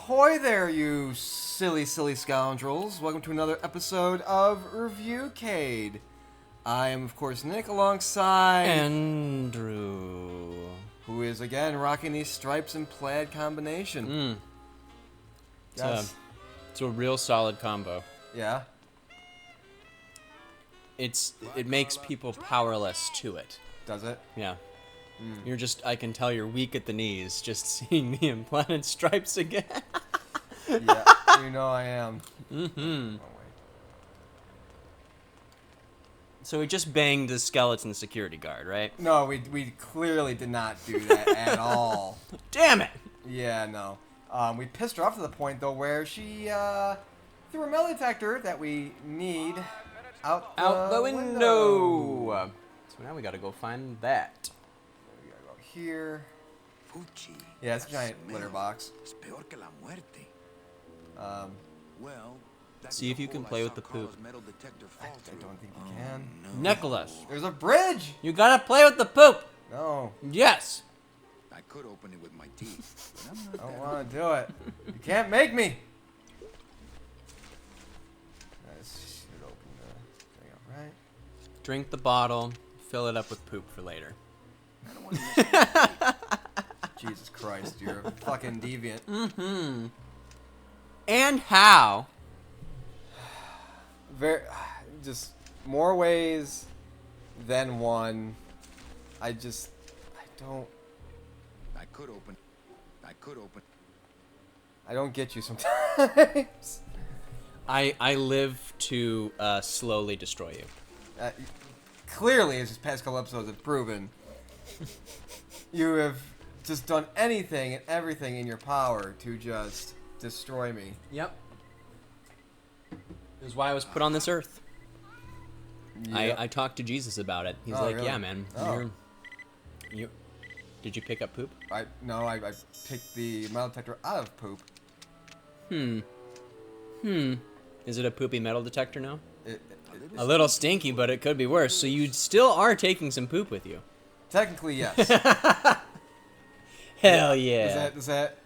Ahoy there, you silly, silly scoundrels. Welcome to another episode of Reviewcade. I am, of course, Nick, alongside... Andrew. Who is, again, rocking these stripes and plaid combination. Yes. It's a real solid combo. Yeah? It makes people powerless to it. Does it? Yeah. I can tell you're weak at the knees just seeing the implanted stripes again. Yeah, you know I am. Mm-hmm. So we just banged the skeleton security guard, right? No, we clearly did not do that at all. Damn it! Yeah, no. We pissed her off to the point, though, where she threw a metal detector that we need out the window. So now we gotta go find that. We gotta go here. Yeah, it's a giant litter box. See if you can play with the poop. I don't think you can. Nicholas, There's a bridge! you gotta play with the poop! No, Yes! I could open it with my teeth, but I'm I not don't that want to do it. You can't make me! This should open the thing up, right? Drink the bottle, fill it up with poop for later. I don't want to Jesus Christ, you're a fucking deviant. Mm-hmm. And how? Just more ways than one. I don't. I could open. I don't get you sometimes. I live to slowly destroy you. Clearly, as these past couple episodes have proven, you have just done anything and everything in your power to just destroy me. Yep. This is why I was put on this earth. Yep. I talked to Jesus about it. He's Oh, like, really? yeah, man. Oh. Did you pick up poop? I picked the metal detector out of poop. Is it a poopy metal detector now? A A little stinky, but it could be worse. So you still are taking some poop with you. Technically, yes. Hell yeah. Does that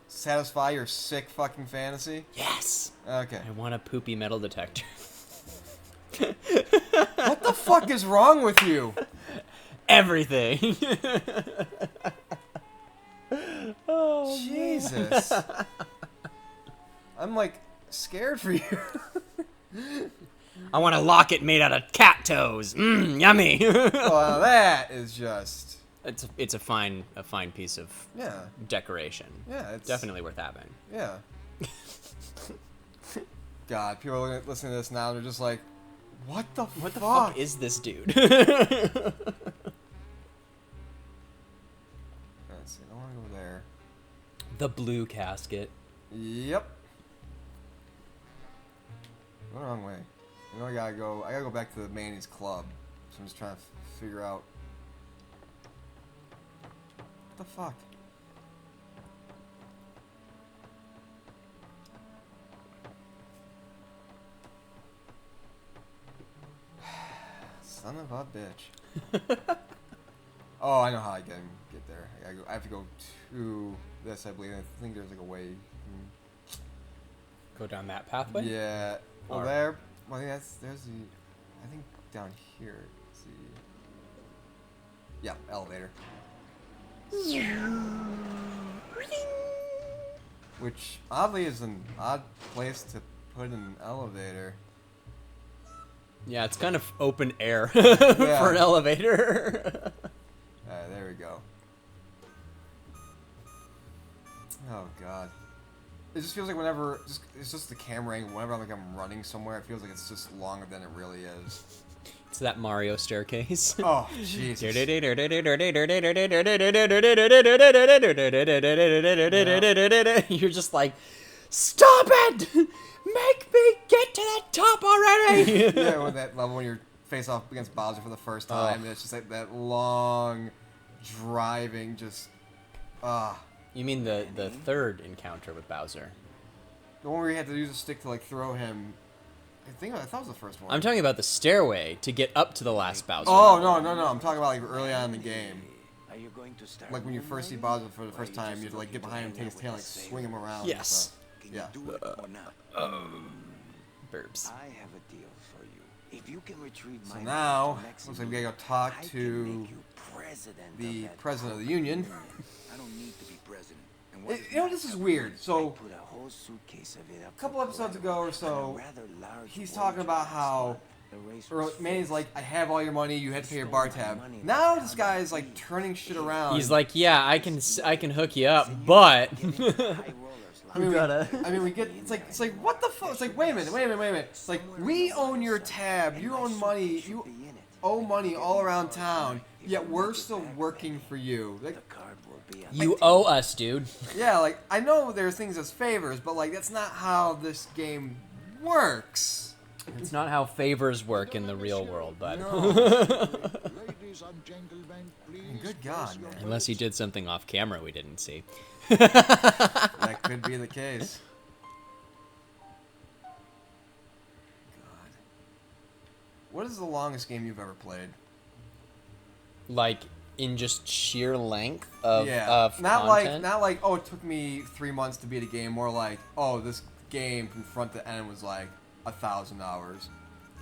satisfy your sick fucking fantasy? Yes. Okay. I want a poopy metal detector. What the fuck is wrong with you? Everything. Oh, Jesus. I'm like scared for you. I want a locket made out of cat toes. Yummy. Well, that is just. It's a fine piece of decoration. Yeah, it's Definitely worth having. Yeah. God, people are listening to this now and they're just like, what the fuck is this dude? Let's see, I don't want to go there. The blue casket. Yep. Go the wrong way. You know, I gotta go back to the Manny's Club. So I'm just trying to figure out. What the fuck? Son of a bitch. Oh, I know how I get there. I have to go to this, I believe. I think there's like a way. Go down that pathway? Yeah. Well, Or- there. Well, yeah, there's the. I think down here. Let's see. Yeah, elevator. Which oddly is an odd place to put an elevator. Yeah, it's kind of open air Yeah. for an elevator. Alright, there we go. Oh god. It just feels like whenever it's just the camera angle. Whenever I'm running somewhere, it feels like it's just longer than it really is. It's that Mario staircase. Oh Jesus. You're just like, stop it! Make me get to the top already! Yeah, with that level when you're face off against Bowser for the first time, and it's just like that long driving, just You mean the third encounter with Bowser? the one where you had to use a stick to like throw him. I thought it was the first one. I'm talking about the stairway to get up to the last Bowser. Oh no! I'm talking about like early on in the game. Are you going to start like when you first see Bowser for the first time, you'd like get behind him, take his tail, like swing him around. And Yes. stuff. Can Yeah. you do it or not? Burbs. I have a deal for you. If you can retrieve So my now, map to looks like Mexico, we gotta go talk I can to make you president the of that president of the corporate union. union. I don't need to be president. And what You know, this is weird. So, Put a whole suitcase of it up a couple for episodes collateral ago or and a so, rather large he's wager talking about on the how, spot. The race or was Manny's fixed. like, I have all your money, you had to pay your bar tab. money in Now the this account guy of is like the turning shit around. He's like, yeah, I can hook you up, but I mean, gotta- we get. It's like what the fuck? It's like wait a minute. It's like we own your tab. You own money. You owe money all around town. Yet we're still working for you. Like, you owe us, dude. yeah, like I know there's things as favors, but like that's not how this game works. It's not how favors work in the real world, bud. No. Ladies and gentlemen, please. Good God, man. Unless he did something off camera we didn't see. That could be the case. God. What is the longest game you've ever played? Like in just sheer length of not content. like oh, it took me 3 months to beat a game. More like, oh, this game from front to end was like 1,000 hours.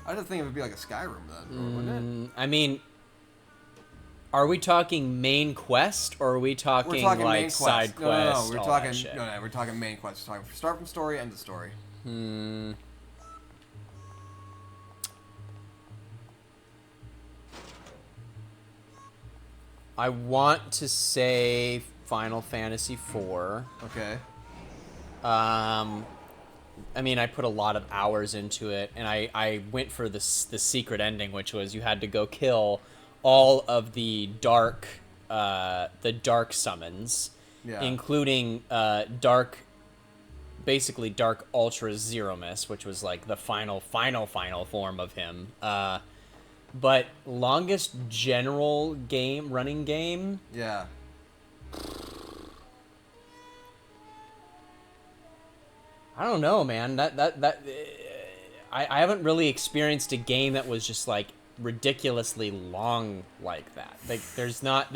I didn't think it would be like a Skyrim then, wouldn't I mean, are we talking main quest or are we it? talking, We're talking like main quest. side No, quest? we're all talking that shit? we're talking main quest. We're talking start from story, end of story. I want to say Final Fantasy IV. Okay. I mean, I put a lot of hours into it, and I went for the secret ending, which was you had to go kill all of the dark summons, Yeah. including basically Dark Ultra Zero Miss, which was like the final form of him. But longest general running game. Yeah. I don't know, man. I haven't really experienced a game that was just like ridiculously long like that. Like there's not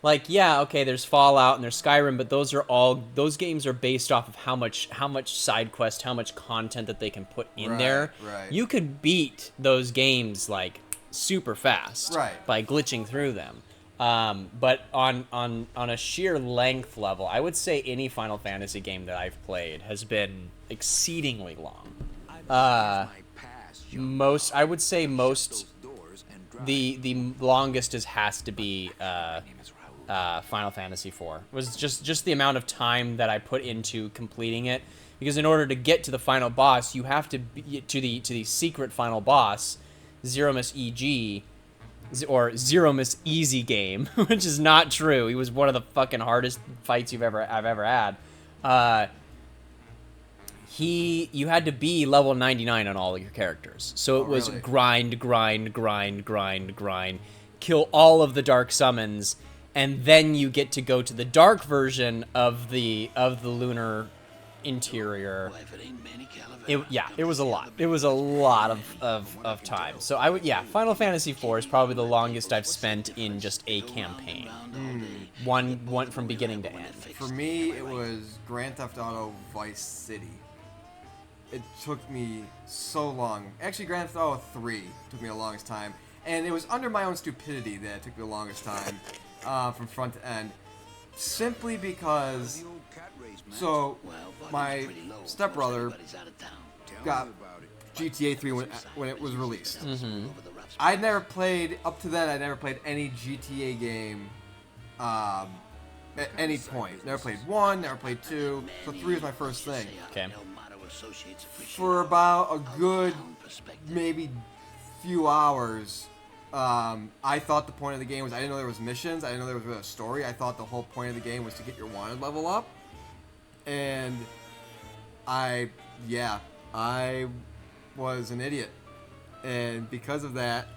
like, yeah, okay, there's Fallout and there's Skyrim, but those games are based off of how much side quest, how much content that they can put in there. Right. You could beat those games like super fast Right. by glitching through them. But on a sheer length level, I would say any Final Fantasy game that I've played has been exceedingly long. My past, young Most, I would say those most, doors and drive. the longest has to be My name is Raul. Final Fantasy IV. It was just the amount of time that I put into completing it, because in order to get to the final boss, you have to be to the secret final boss, Zero Miss EG, or Zero Miss Easy Game, which is not true. He was one of the fucking hardest fights I've ever had. You had to be level 99 on all of your characters. So it was really? grind, kill all of the dark summons, and then you get to go to the dark version of the lunar interior. It was a lot. It was a lot of time. So I would, Final Fantasy IV is probably the longest I've spent in just a campaign. One from beginning to end. For me, it was Grand Theft Auto Vice City. It took me so long. Actually, Grand Theft Auto 3 took me the longest time. And it was under my own stupidity that it took me the longest time from front to end. Simply because... The old cat race, man. So, my stepbrother Tell got me about it. GTA 3 when it was released. Mm-hmm. I'd never played, up to then, I'd never played any GTA game at any point. Never played 1, never played 2, so 3 was my first thing. Okay. For about a good, maybe few hours, I thought the point of the game was, I didn't know there was missions, I didn't know there was really a story, I thought the whole point of the game was to get your wanted level up. And I was an idiot. And because of that,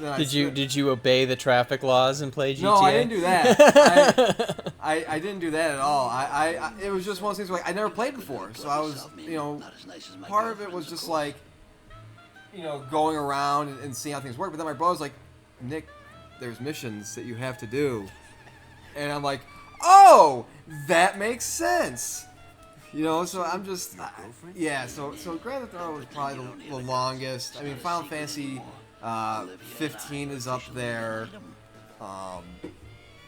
then Did you obey the traffic laws and play GTA? No, I didn't do that. I didn't do that at all. I it was just one of those things where, like, I never played before, so I was, part of it was just like, going around and seeing how things work. But then my brother's like, Nick, there's missions that you have to do, and I'm like, oh, that makes sense. You know, so I'm just, yeah. So Grand Theft Auto was probably the longest. I mean, Final Fantasy 15 is up there.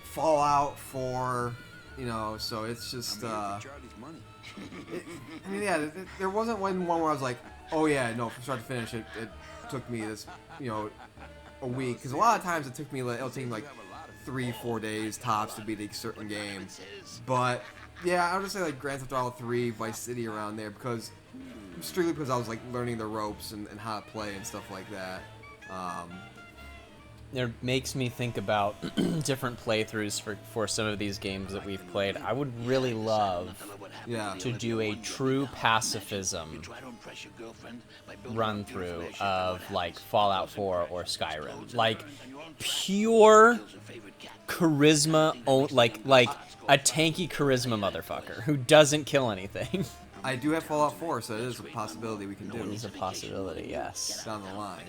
Fallout 4, you know. So it's just. Charlie's money. I mean, yeah. There wasn't one where I was like, oh yeah, no, from start to finish, it took me this, you know, a week. Because a lot of times it'll take me like 3-4 days tops to beat a certain game. But yeah, I would just say like Grand Theft Auto 3, Vice City around there, because strictly because I was like learning the ropes and how to play and stuff like that. It makes me think about different playthroughs for some of these games that we've played. I would really love to do a true pacifism run through of like Fallout 4 or Skyrim, like pure charisma, like a tanky charisma motherfucker who doesn't kill anything. I do have Fallout 4, so it is a possibility we can do. It is a possibility, yes. Down the line.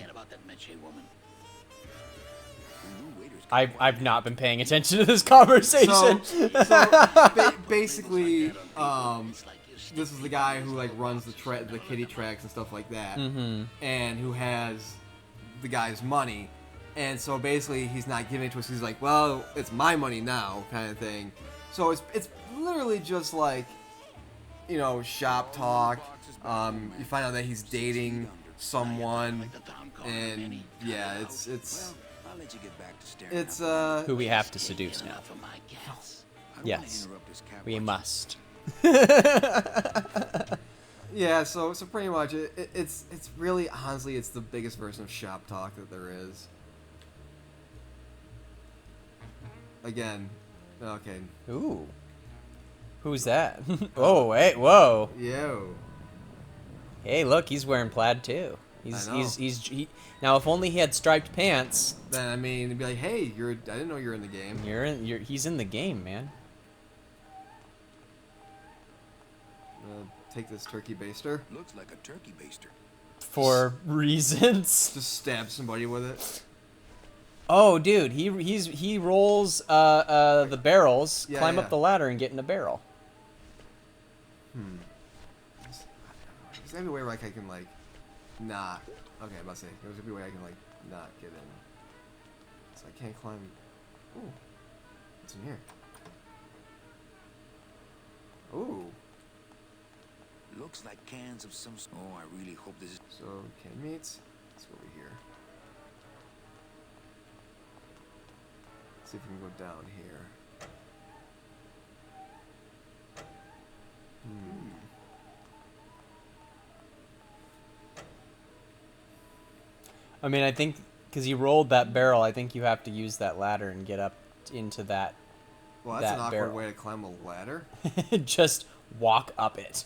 I've not been paying attention to this conversation. Basically, this is the guy who like runs the kiddie tracks and stuff like that, and who has the guy's money, and so basically he's not giving it to us. He's like, well, it's my money now, kind of thing. So it's literally just like, you know, shop talk. You find out that he's dating someone, and yeah, it's who we have to seduce now. Yes, we must. Yeah, so pretty much it's really, honestly, it's the biggest version of shop talk that there is. Again, okay. Ooh, who's that? Oh, hey, whoa. Yo. Hey, look, he's wearing plaid too. Now, if only he had striped pants. Then I mean, it'd be like, hey, I didn't know you're in the game. He's in the game, man. Take this turkey baster. Looks like a turkey baster. For reasons. Just stab somebody with it. Oh, dude, he rolls the barrels, Yeah, climb yeah. up the ladder, and get in a barrel. There's gotta be a way where I can like not. Okay, I'm about to say there's gonna be a way I can like not get in. So I can't climb. Ooh, what's in here? Ooh. Looks like cans of some. Oh, I really hope this is. So canned meats. Let's go over here. See if we can go down here. I mean, I think because he rolled that barrel, I think you have to use that ladder and get up into that. Well, that's that an awkward barrel. way to climb a ladder. Just walk up it.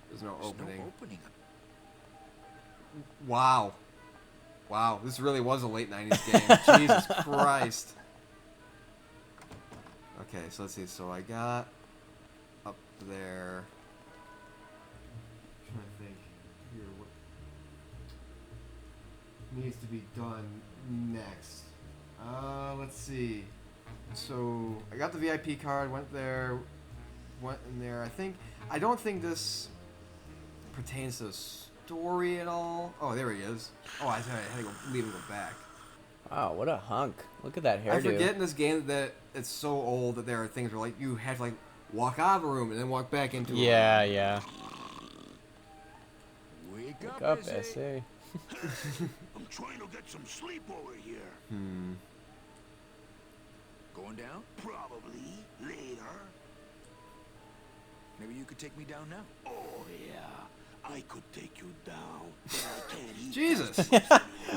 There's no opening. No opening. Wow. Wow, this really was a late 90s game. Jesus Christ. Okay, so let's see. So I got up there. I'm trying to think here what needs to be done next. Let's see. So I got the VIP card, went in there. I don't think this pertains to the story at all. Oh, there he is. Oh, I had to leave and go back. Wow, what a hunk. Look at that hairdo. I forget in this game that it's so old that there are things where like you have to like walk out of a room and then walk back into a room. Yeah. Wake Wake up, S.A. I'm trying to get some sleep over here. Going down? Probably later. Maybe you could take me down now. Oh yeah, I could take you down. But I can't eat. Jesus.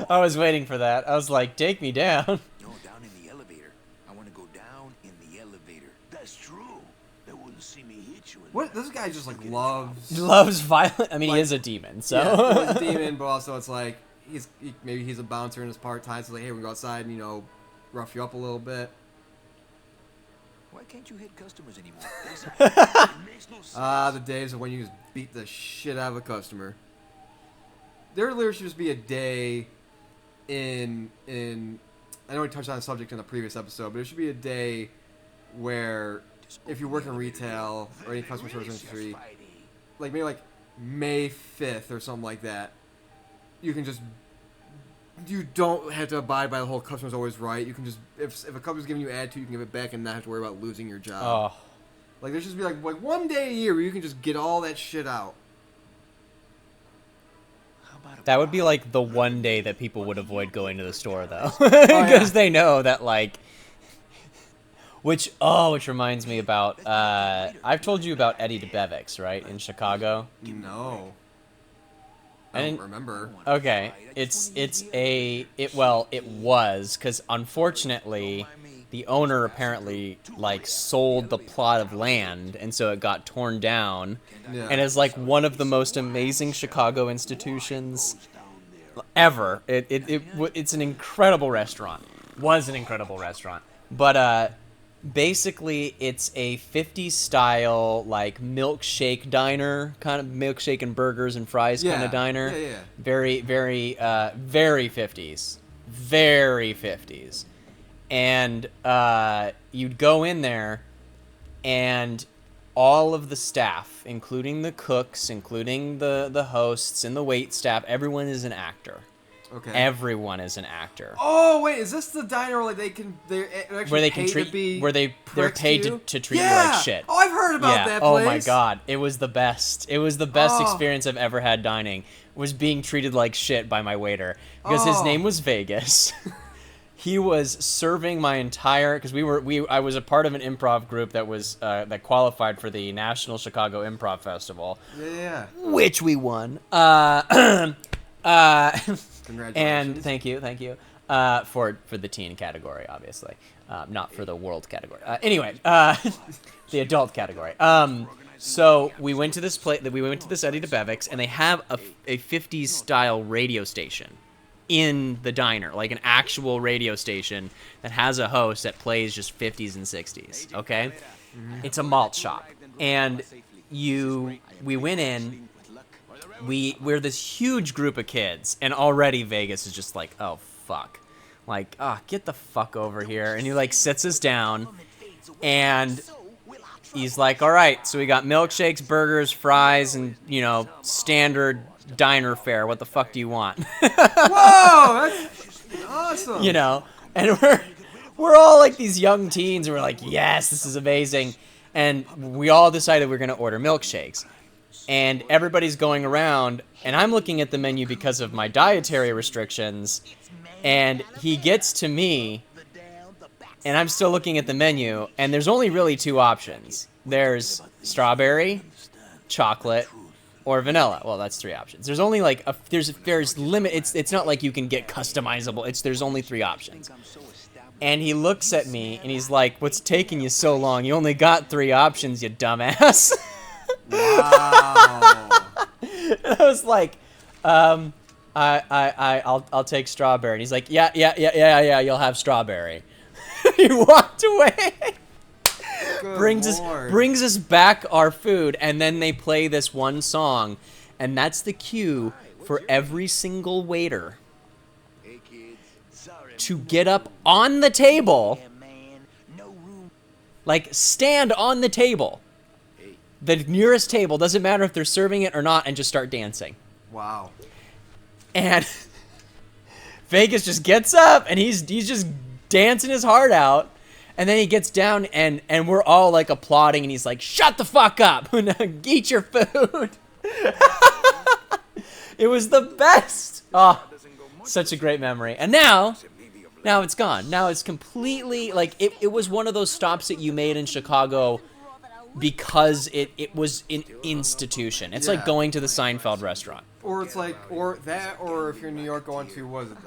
I was waiting for that. I was like, take me down. No, down in the elevator. I want to go down in the elevator. That's true. They wouldn't see me hit you. What? This guy just like loves. He loves violent. I mean, Like, he is a demon, so. Yeah, he's a demon, but also it's like maybe he's a bouncer in his part time. So like, hey, we go outside and rough you up a little bit. Why can't you hit customers anymore? It makes no sense. The days of when you just beat the shit out of a customer. There literally should just be a day in I know we touched on the subject in the previous episode, but it should be a day where if you work in retail or any customer service industry, like maybe like May 5th or something like that, you don't have to abide by the whole customer's always right. You can just, if a customer's giving you attitude, you can give it back and not have to worry about losing your job. Oh. Like, there should just be like one day a year where you can just get all that shit out. That would be like the one day that people would avoid going to the store, though, because they know that, like, which reminds me about I've told you about Eddie DeBevick's, right, in Chicago. No, I don't remember. Okay, it was, because unfortunately the owner apparently like sold the plot of land, and so it got torn down. Yeah. And it's like one of the most amazing Chicago institutions ever. It's an incredible restaurant. Was an incredible restaurant. But basically it's a 50s style like milkshake diner, kind of milkshake and burgers and fries kind of diner. Yeah. Very, very, very 50s. Very 50s. And you'd go in there, and all of the staff, including the cooks, including the hosts and the wait staff, everyone is an actor. Okay. Everyone is an actor. Oh wait, is this the diner where they're actually Where they paid can treat, to be they're paid to treat you like shit. Oh, I've heard about that place. Oh my god, it was the best. It was the best experience I've ever had dining. Was being treated like shit by my waiter, because his name was Vegas. He was serving my entire, because I was a part of an improv group that was that qualified for the National Chicago Improv Festival. Yeah. Which we won. Congratulations. And thank you for the teen category, obviously, not for the world category. Anyway, the adult category. So we went to this Eddie DeBevick's, and they have a 50s style radio station in the diner, like an actual radio station that has a host that plays just 50s and 60s. Okay, it's a malt shop, and we went in. We're this huge group of kids, and already Vegas is just like, oh fuck, like, get the fuck over here, and he like sits us down, and he's like, all right, so we got milkshakes, burgers, fries, and standard diner fare. What the fuck do you want? Whoa, that's awesome. And we're all like these young teens, and we're like, yes, this is amazing, and we all decided we're gonna order milkshakes. And everybody's going around, and I'm looking at the menu because of my dietary restrictions, and he gets to me, and I'm still looking at the menu, and there's only really two options. There's strawberry, chocolate, or vanilla. Well, that's three options. There's only like there's limit. It's not like you can get customizable. There's only three options. And he looks at me, and he's like, "What's taking you so long? You only got three options, you dumbass." Wow. And I was like, I'll take strawberry. And he's like, yeah, you'll have strawberry. He walked away. Brings us back our food, and then they play this one song, and that's the cue for every single waiter to get up on the table, like stand on the table, the nearest table, doesn't matter if they're serving it or not, and just start dancing. Wow. And Vegas just gets up, and he's just dancing his heart out, and then he gets down, and we're all like applauding, and he's like, shut the fuck up, eat your food. It was the best. Oh, such a great memory. And now it's gone. Now it's completely, like, it was one of those stops that you made in Chicago because it was an institution. It's like going to the Seinfeld restaurant. Or it's like, or if you're in New York, going to, what is it,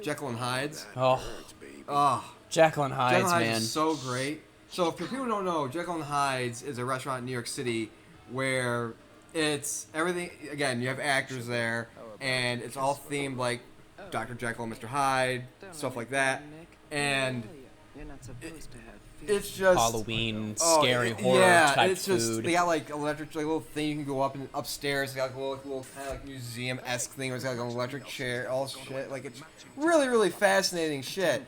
Jekyll and Hyde's. Oh, Jekyll and Hyde's, Jekyll and man. Hyde's is so great. So for people who don't know, Jekyll and Hyde's is a restaurant in New York City where it's everything, again, you have actors there, and it's all themed like Dr. Jekyll and Mr. Hyde, stuff like that. And It's just Halloween, scary horror yeah, type it's just food. they got like electric, like little thing you can go up and upstairs. They got a little kind of like museum-esque thing where it's got like an electric chair, all shit. Like it's really fascinating shit.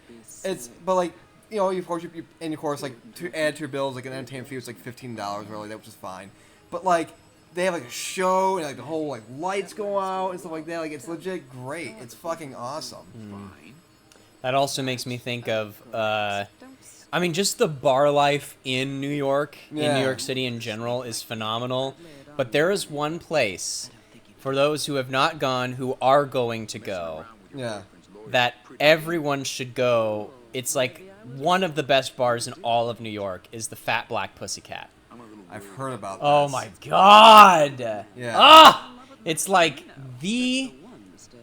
But like of course like to add to your bills like an entertainment fee was like $15 really, which is fine. But like they have like a show and like the whole like lights go out and stuff like that. Like it's legit great. It's fucking awesome. That also makes me think of, just the bar life in New York, in New York City in general, is phenomenal. But there is one place, for those who have not gone, who are going to go, that everyone should go. It's like one of the best bars in all of New York is the Fat Black Pussycat. I've heard about this. Oh my god! Yeah. Ah! It's like the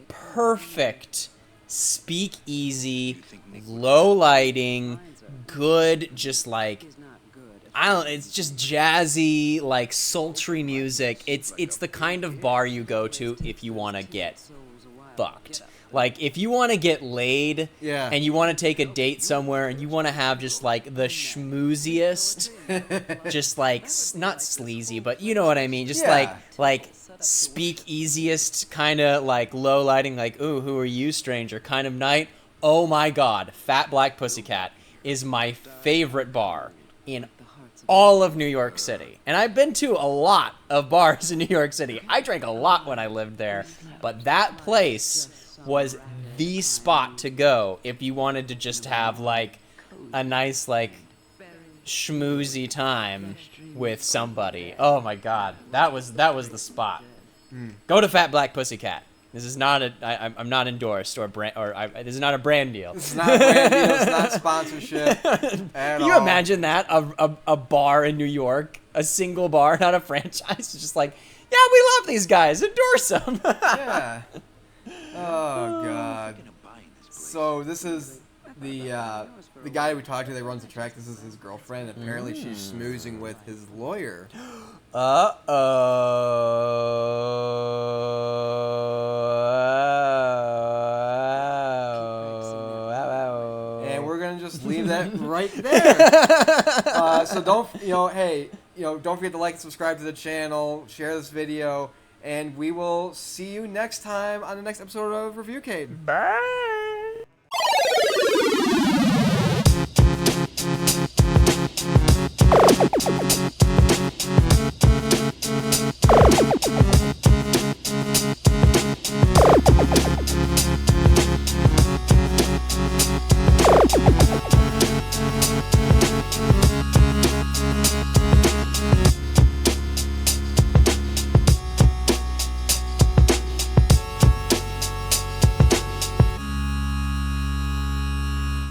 perfect speakeasy, low lighting, good, just like it's just jazzy, like sultry music. It's the kind of bar you go to if you want to get fucked. Like if you want to get laid and you want to take a date somewhere and you want to have just like the schmooziest, just like not sleazy, but you know what I mean, just like speakeasiest kind of like low lighting, like ooh, who are you, stranger kind of night. Oh my god, Fat Black Pussycat is my favorite bar in all of New York City. And I've been to a lot of bars in New York City. I drank a lot when I lived there, but that place was the spot to go if you wanted to just have like a nice like schmoozy time with somebody. Oh my god, that was the spot. Go to Fat Black Pussycat. This is not I'm not endorsed or brand this is not a brand deal. It's not a brand deal. It's not sponsorship at Can you imagine that a bar in New York, a single bar, not a franchise, it's just like, yeah, we love these guys, endorse them. Yeah. Oh god. So this is the guy we talked to that runs the track. This is his girlfriend. Apparently she's schmoozing with his lawyer. And we're gonna just leave that right there. So don't don't forget to like and subscribe to the channel, share this video, and we will see you next time on the next episode of Reviewcade. Bye.